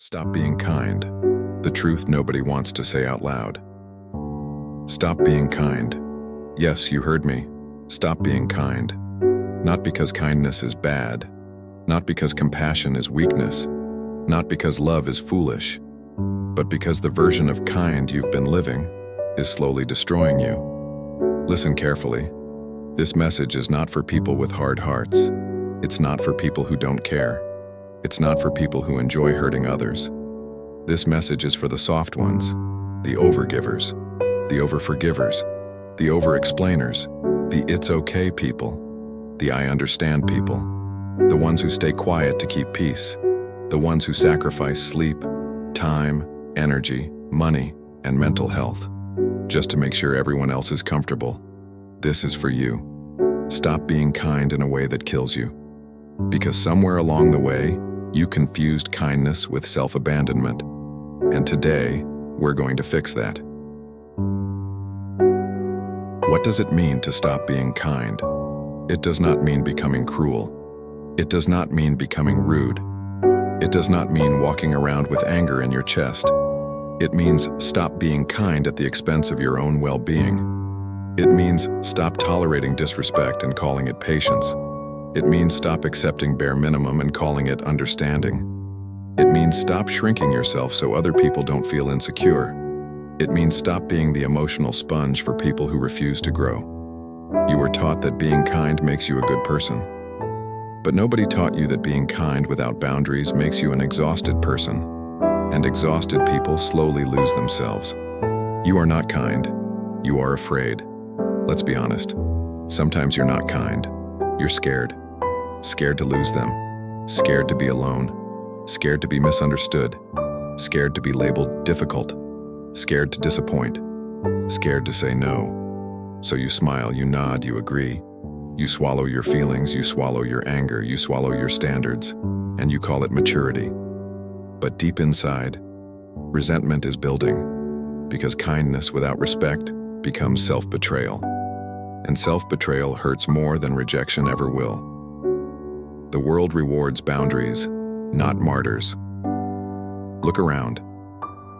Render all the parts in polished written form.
Stop being kind. The truth nobody wants to say out loud. Stop being kind. Yes, you heard me. Stop being kind. Not because kindness is bad. Not because compassion is weakness. Not because love is foolish. But because the version of kind you've been living is slowly destroying you. Listen carefully. This message is not for people with hard hearts. It's not for people who don't care. It's not for people who enjoy hurting others. This message is for the soft ones, the overgivers, the overforgivers, the overexplainers, the it's okay people, the I understand people, the ones who stay quiet to keep peace, the ones who sacrifice sleep, time, energy, money, and mental health, just to make sure everyone else is comfortable. This is for you. Stop being kind in a way that kills you. Because somewhere along the way, you confused kindness with self-abandonment. And today, we're going to fix that. What does it mean to stop being kind? It does not mean becoming cruel. It does not mean becoming rude. It does not mean walking around with anger in your chest. It means stop being kind at the expense of your own well-being. It means stop tolerating disrespect and calling it patience. It means stop accepting bare minimum and calling it understanding. It means stop shrinking yourself so other people don't feel insecure. It means stop being the emotional sponge for people who refuse to grow. You were taught that being kind makes you a good person. But nobody taught you that being kind without boundaries makes you an exhausted person. And exhausted people slowly lose themselves. You are not kind. You are afraid. Let's be honest. Sometimes you're not kind. You're scared. Scared to lose them. Scared to be alone. Scared to be misunderstood. Scared to be labeled difficult. Scared to disappoint. Scared to say no. So you smile, you nod, you agree. You swallow your feelings, you swallow your anger, you swallow your standards, and you call it maturity. But deep inside, resentment is building, because kindness without respect becomes self-betrayal. And self-betrayal hurts more than rejection ever will. The world rewards boundaries, not martyrs. Look around.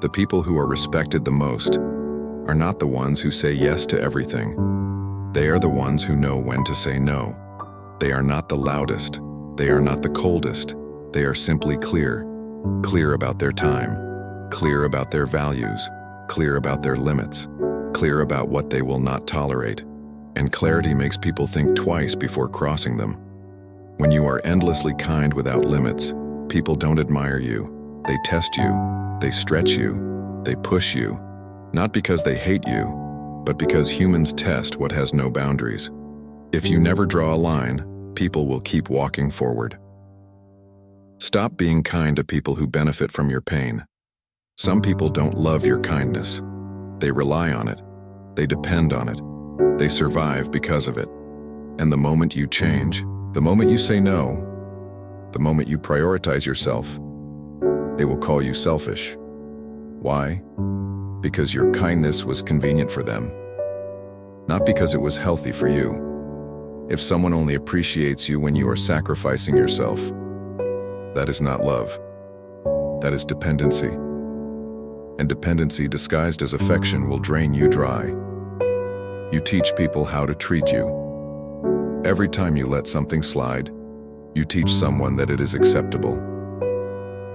The people who are respected the most are not the ones who say yes to everything. They are the ones who know when to say no. They are not the loudest. They are not the coldest. They are simply clear. Clear about their time. Clear about their values. Clear about their limits. Clear about what they will not tolerate. And clarity makes people think twice before crossing them. When you are endlessly kind without limits, people don't admire you. They test you. They stretch you. They push you. Not because they hate you, but because humans test what has no boundaries. If you never draw a line, people will keep walking forward. Stop being kind to people who benefit from your pain. Some people don't love your kindness. They rely on it. They depend on it. They survive because of it. And the moment you change, the moment you say no, the moment you prioritize yourself, they will call you selfish. Why? Because your kindness was convenient for them. Not because it was healthy for you. If someone only appreciates you when you are sacrificing yourself, that is not love. That is dependency. And dependency disguised as affection will drain you dry. You teach people how to treat you. Every time you let something slide, you teach someone that it is acceptable.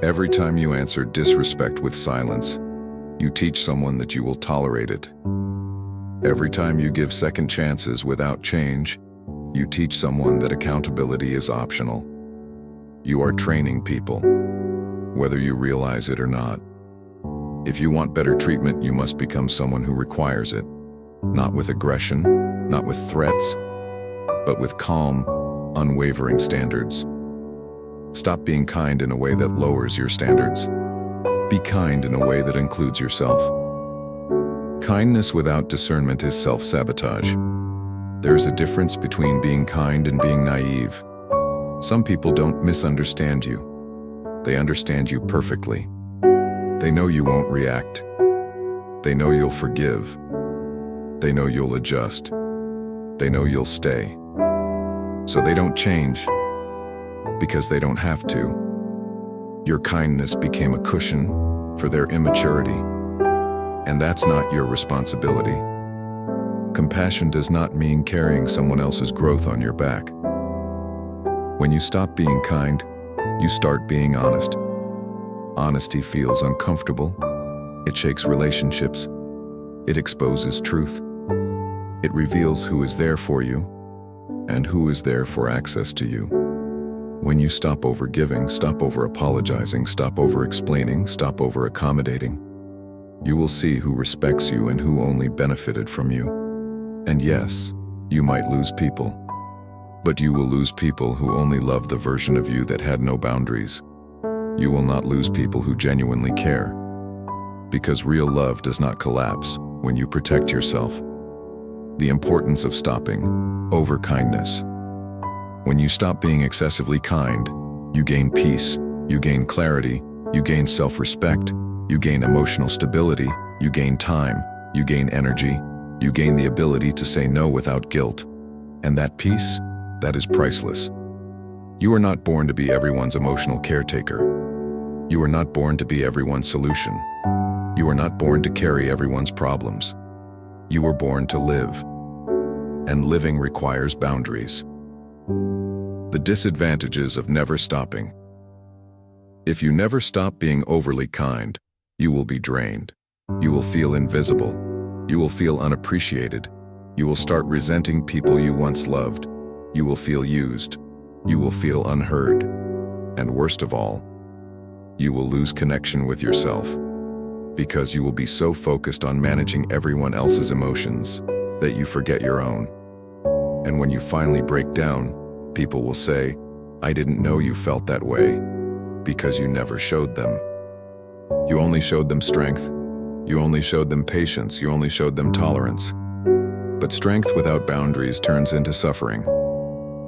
Every time you answer disrespect with silence, you teach someone that you will tolerate it. Every time you give second chances without change, you teach someone that accountability is optional. You are training people, whether you realize it or not. If you want better treatment, you must become someone who requires it. Not with aggression, not with threats, but with calm, unwavering standards. Stop being kind in a way that lowers your standards. Be kind in a way that includes yourself. Kindness without discernment is self-sabotage. There is a difference between being kind and being naive. Some people don't misunderstand you. They understand you perfectly. They know you won't react. They know you'll forgive. They know you'll adjust. They know you'll stay. So they don't change, because they don't have to. Your kindness became a cushion for their immaturity, and that's not your responsibility. Compassion does not mean carrying someone else's growth on your back. When you stop being kind, you start being honest. Honesty feels uncomfortable. It shakes relationships. It exposes truth. It reveals who is there for you and who is there for access to you. When you stop over-giving, stop over-apologizing, stop over-explaining, stop over-accommodating, you will see who respects you and who only benefited from you. And yes, you might lose people, but you will lose people who only love the version of you that had no boundaries. You will not lose people who genuinely care, because real love does not collapse when you protect yourself. The importance of stopping over-kindness. When you stop being excessively kind, you gain peace, you gain clarity, you gain self-respect, you gain emotional stability, you gain time, you gain energy, you gain the ability to say no without guilt. And that peace, that is priceless. You are not born to be everyone's emotional caretaker. You are not born to be everyone's solution. You are not born to carry everyone's problems. You were born to live. And living requires boundaries. The disadvantages of never stopping. If you never stop being overly kind, you will be drained. You will feel invisible. You will feel unappreciated. You will start resenting people you once loved. You will feel used. You will feel unheard. And worst of all, you will lose connection with yourself, because you will be so focused on managing everyone else's emotions that you forget your own. And when you finally break down, people will say, "I didn't know you felt that way," because you never showed them. You only showed them strength. You only showed them patience. You only showed them tolerance. But strength without boundaries turns into suffering.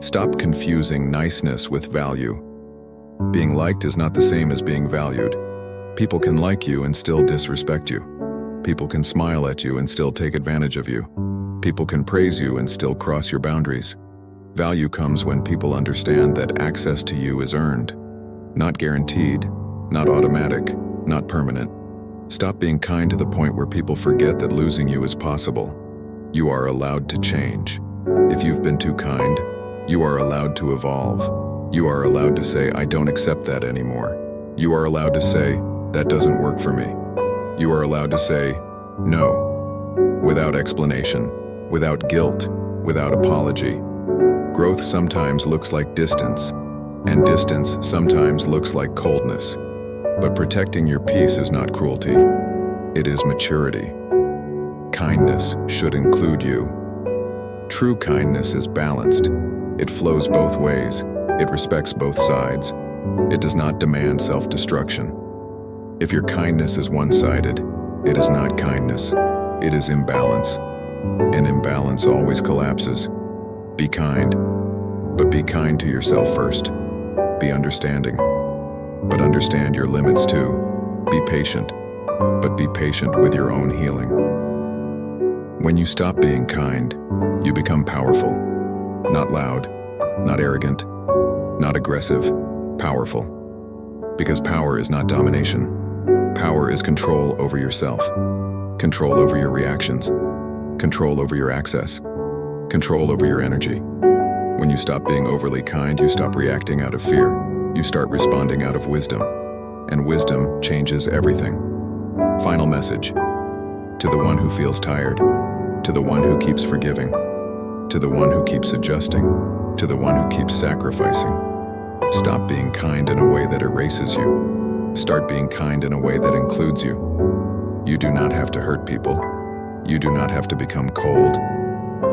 Stop confusing niceness with value. Being liked is not the same as being valued. People can like you and still disrespect you. People can smile at you and still take advantage of you. People can praise you and still cross your boundaries. Value comes when people understand that access to you is earned, not guaranteed, not automatic, not permanent. Stop being kind to the point where people forget that losing you is possible. You are allowed to change. If you've been too kind, you are allowed to evolve. You are allowed to say, "I don't accept that anymore." You are allowed to say, "That doesn't work for me." You are allowed to say, "No," without explanation, without guilt, without apology. Growth sometimes looks like distance, and distance sometimes looks like coldness. But protecting your peace is not cruelty. It is maturity. Kindness should include you. True kindness is balanced. It flows both ways. It respects both sides. It does not demand self-destruction. If your kindness is one-sided, it is not kindness. It is imbalance. And imbalance always collapses. Be kind, but be kind to yourself first. Be understanding, but understand your limits too. Be patient, but be patient with your own healing. When you stop being kind, you become powerful. Not loud, not arrogant, not aggressive, powerful. Because power is not domination. Power is control over yourself, control over your reactions, control over your access, control over your energy. When you stop being overly kind, you stop reacting out of fear. You start responding out of wisdom. And wisdom changes everything. Final message. To the one who feels tired, to the one who keeps forgiving, to the one who keeps adjusting, to the one who keeps sacrificing. Stop being kind in a way that erases you. Start being kind in a way that includes you. You do not have to hurt people. You do not have to become cold.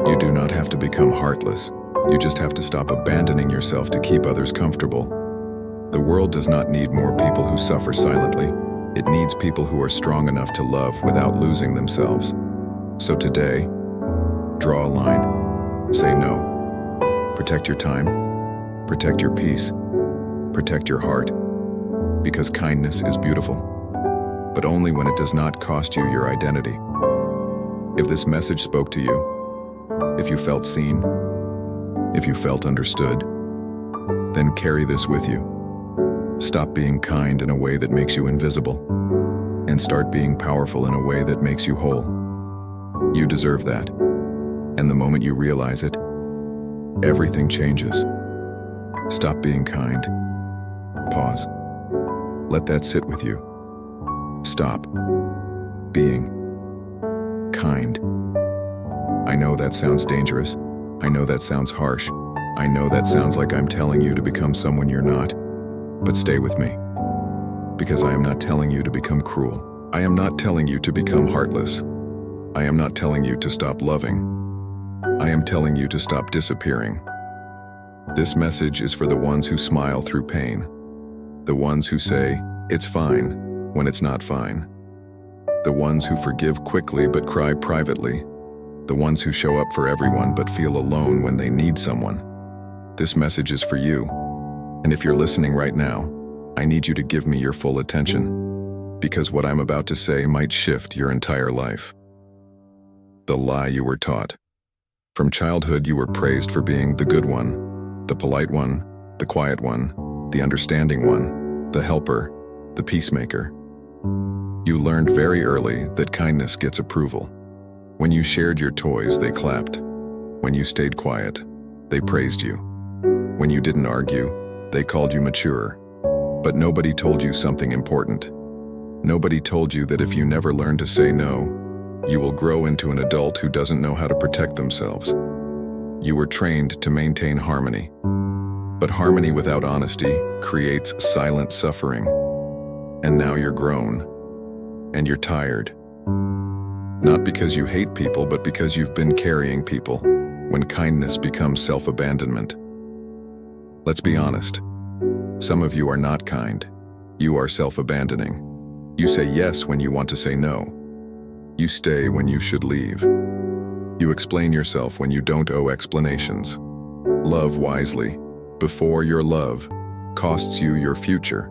You do not have to become heartless. You just have to stop abandoning yourself to keep others comfortable. The world does not need more people who suffer silently. It needs people who are strong enough to love without losing themselves. So today, draw a line. Say no. Protect your time. Protect your peace. Protect your heart. Because kindness is beautiful, but only when it does not cost you your identity. If this message spoke to you, if you felt seen, if you felt understood, then carry this with you. Stop being kind in a way that makes you invisible, and start being powerful in a way that makes you whole. You deserve that. And the moment you realize it, everything changes. Stop being kind. Pause. Let that sit with you. Stop being kind. I know that sounds dangerous. I know that sounds harsh. I know that sounds like I'm telling you to become someone you're not. But stay with me. Because I am not telling you to become cruel. I am not telling you to become heartless. I am not telling you to stop loving. I am telling you to stop disappearing. This message is for the ones who smile through pain. The ones who say, "It's fine," when it's not fine. The ones who forgive quickly but cry privately. The ones who show up for everyone but feel alone when they need someone. This message is for you. And if you're listening right now, I need you to give me your full attention, because what I'm about to say might shift your entire life. The lie you were taught. From childhood, you were praised for being the good one, the polite one, the quiet one, the understanding one, the helper, the peacemaker. You learned very early that kindness gets approval. When you shared your toys, they clapped. When you stayed quiet, they praised you. When you didn't argue, they called you mature. But nobody told you something important. Nobody told you that if you never learn to say no, you will grow into an adult who doesn't know how to protect themselves. You were trained to maintain harmony. But harmony without honesty creates silent suffering. And now you're grown. And you're tired. Not because you hate people, but because you've been carrying people, when kindness becomes self-abandonment. Let's be honest. Some of you are not kind. You are self-abandoning. You say yes when you want to say no. You stay when you should leave. You explain yourself when you don't owe explanations. Love wisely, before your love costs you your future.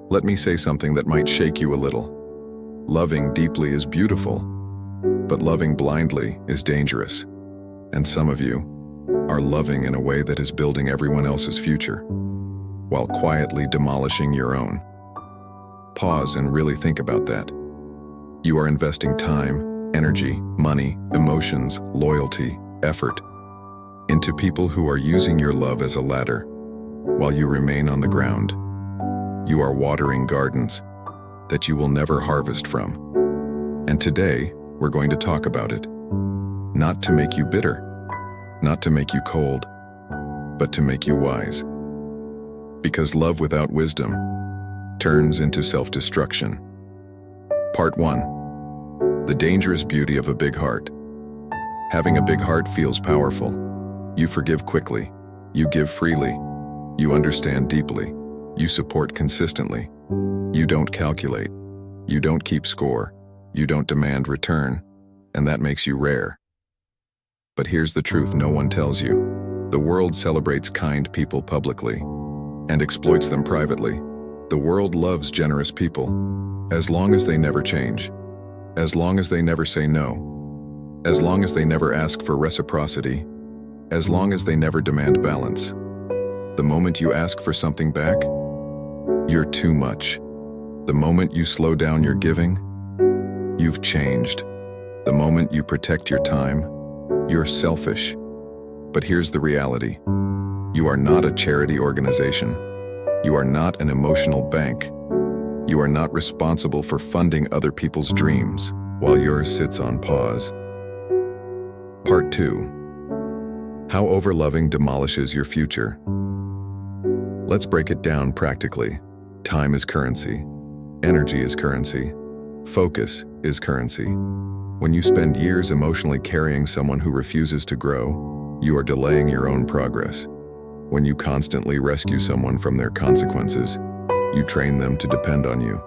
Let me say something that might shake you a little. Loving deeply is beautiful, but loving blindly is dangerous. And some of you are loving in a way that is building everyone else's future, while quietly demolishing your own. Pause and really think about that. You are investing time, energy, money, emotions, loyalty, effort into people who are using your love as a ladder, while you remain on the ground. You are watering gardens that you will never harvest from. And today, we're going to talk about it. Not to make you bitter, not to make you cold, but to make you wise. Because love without wisdom turns into self-destruction. Part 1. The dangerous beauty of a big heart. Having a big heart feels powerful. You forgive quickly. You give freely. You understand deeply. You support consistently. You don't calculate. You don't keep score. You don't demand return. And that makes you rare. But here's the truth no one tells you. The world celebrates kind people publicly and exploits them privately. The world loves generous people, as long as they never change, as long as they never say no, as long as they never ask for reciprocity, as long as they never demand balance. The moment you ask for something back, you're too much. The moment you slow down your giving, you've changed. The moment you protect your time, you're selfish. But here's the reality. You are not a charity organization. You are not an emotional bank. You are not responsible for funding other people's dreams while yours sits on pause. Part 2. How overloving demolishes your future. Let's break it down practically. Time is currency. Energy is currency. Focus is currency. When you spend years emotionally carrying someone who refuses to grow, you are delaying your own progress. When you constantly rescue someone from their consequences, you train them to depend on you,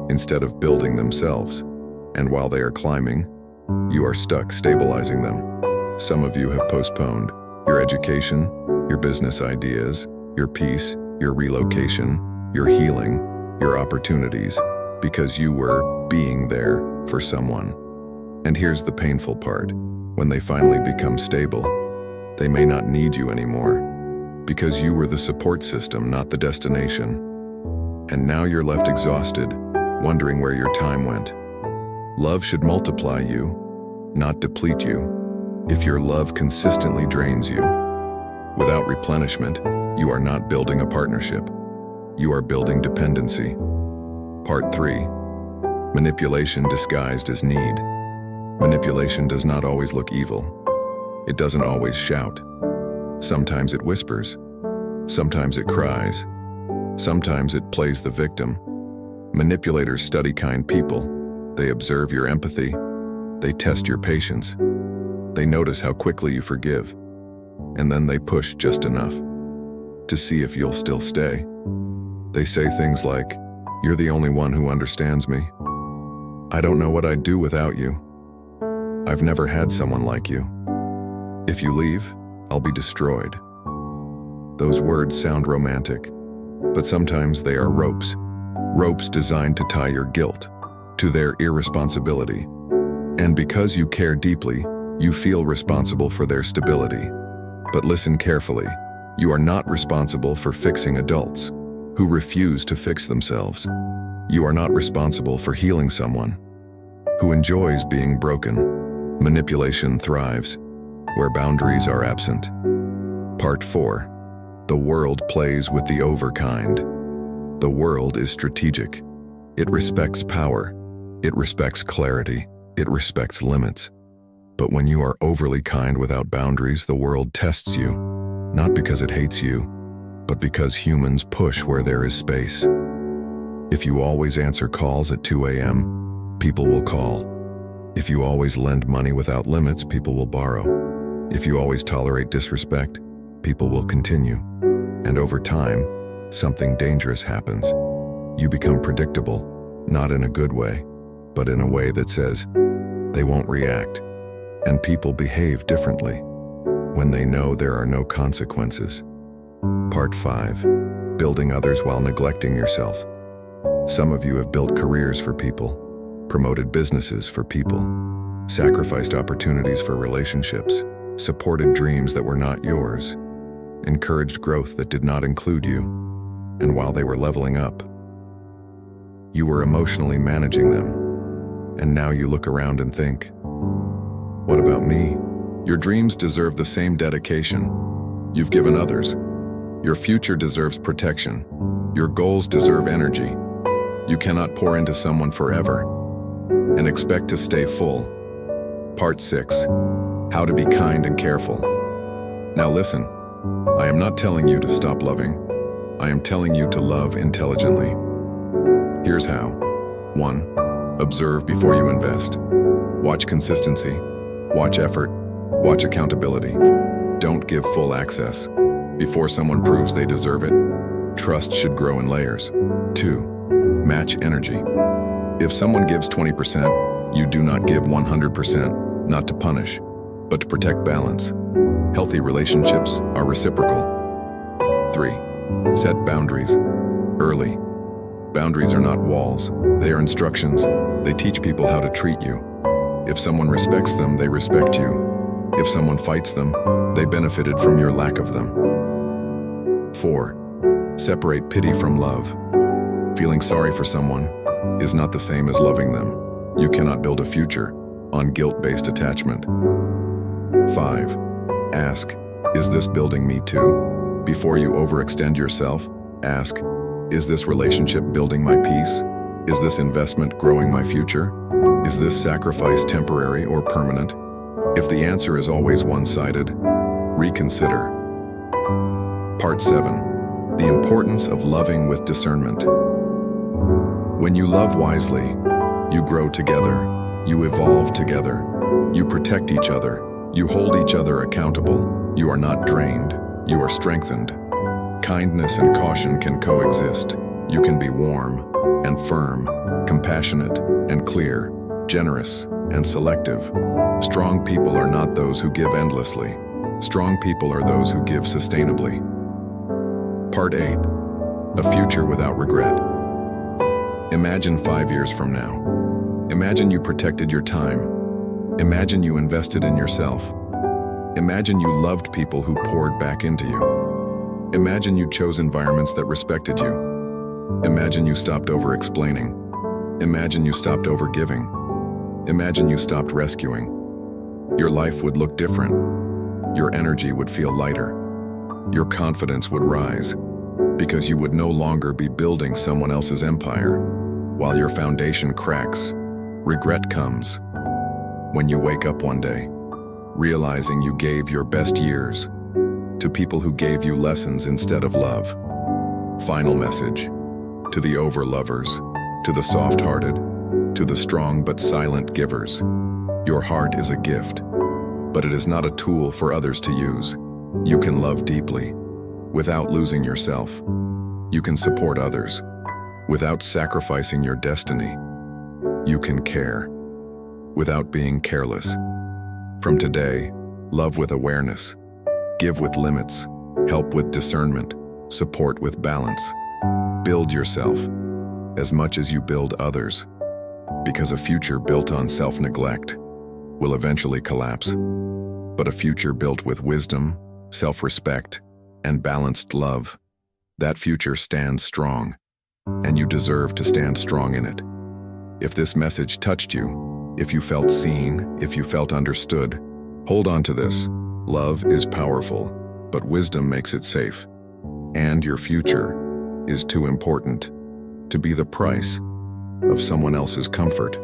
instead of building themselves. And while they are climbing, you are stuck stabilizing them. Some of you have postponed your education, your business ideas, your peace, your relocation, your healing, your opportunities, because you were being there for someone. And here's the painful part. When they finally become stable, they may not need you anymore, because you were the support system, not the destination. And now you're left exhausted, wondering where your time went. Love should multiply you, not deplete you. If your love consistently drains you, without replenishment, you are not building a partnership. You are building dependency. Part 3. Manipulation disguised as need. Manipulation does not always look evil. It doesn't always shout. Sometimes it whispers. Sometimes it cries. Sometimes it plays the victim. Manipulators study kind people. They observe your empathy. They test your patience. They notice how quickly you forgive. And then they push just enough to see if you'll still stay. They say things like, "You're the only one who understands me. I don't know what I'd do without you. I've never had someone like you. If you leave, I'll be destroyed." Those words sound romantic, but sometimes they are ropes. Ropes designed to tie your guilt to their irresponsibility. And because you care deeply, you feel responsible for their stability. But listen carefully. You are not responsible for fixing adults who refuse to fix themselves. You are not responsible for healing someone who enjoys being broken. Manipulation thrives where boundaries are absent. Part 4. The world plays with the overkind. The world is strategic. It respects power. It respects clarity. It respects limits. But when you are overly kind without boundaries, the world tests you, not because it hates you, but because humans push where there is space. If you always answer calls at 2 a.m., people will call. If you always lend money without limits, people will borrow. If you always tolerate disrespect, people will continue. And over time, something dangerous happens. You become predictable, not in a good way, but in a way that says, they won't react. And people behave differently when they know there are no consequences. Part 5. Building others while neglecting yourself. Some of you have built careers for people, promoted businesses for people, sacrificed opportunities for relationships, supported dreams that were not yours, encouraged growth that did not include you, and while they were leveling up, you were emotionally managing them. And now you look around and think, what about me? Your dreams deserve the same dedication you've given others. Your future deserves protection. Your goals deserve energy. You cannot pour into someone forever and expect to stay full. Part 6. How to be kind and careful. Now listen, I am not telling you to stop loving. I am telling you to love intelligently. Here's how. 1. Observe before you invest. Watch consistency. Watch effort. Watch accountability. Don't give full access before someone proves they deserve it. Trust should grow in layers. 2. Match energy. If someone gives 20%, you do not give 100%, not to punish, but to protect balance. Healthy relationships are reciprocal. 3. Set boundaries. Early. Boundaries are not walls. They are instructions. They teach people how to treat you. If someone respects them, they respect you. If someone fights them, they benefited from your lack of them. 4. Separate pity from love. Feeling sorry for someone is not the same as loving them. You cannot build a future on guilt-based attachment. 5. Ask, is this building me too? Before you overextend yourself, ask, is this relationship building my peace? Is this investment growing my future? Is this sacrifice temporary or permanent? If the answer is always one-sided, reconsider. Part 7. The importance of loving with discernment. When you love wisely, you grow together, you evolve together, you protect each other, you hold each other accountable, you are not drained, you are strengthened. Kindness and caution can coexist. You can be warm and firm, compassionate and clear, generous and selective. Strong people are not those who give endlessly. Strong people are those who give sustainably. Part 8. A future without regret. Imagine 5 years from now. Imagine you protected your time. Imagine you invested in yourself. Imagine you loved people who poured back into you. Imagine you chose environments that respected you. Imagine you stopped over-explaining. Imagine you stopped over-giving. Imagine you stopped rescuing. Your life would look different. Your energy would feel lighter. Your confidence would rise, because you would no longer be building someone else's empire. While your foundation cracks, regret comes. When you wake up one day, realizing you gave your best years to people who gave you lessons instead of love. Final message: to the overlovers, to the soft-hearted, to the strong but silent givers. Your heart is a gift, but it is not a tool for others to use. You can love deeply, without losing yourself. You can support others, without sacrificing your destiny. You can care, without being careless. From today, love with awareness, give with limits, help with discernment, support with balance. Build yourself as much as you build others, because a future built on self-neglect will eventually collapse. But a future built with wisdom, self-respect, and balanced love, that future stands strong, and you deserve to stand strong in it. If this message touched you, if you felt seen, if you felt understood, hold on to this. Love is powerful, but wisdom makes it safe. And your future is too important to be the price of someone else's comfort.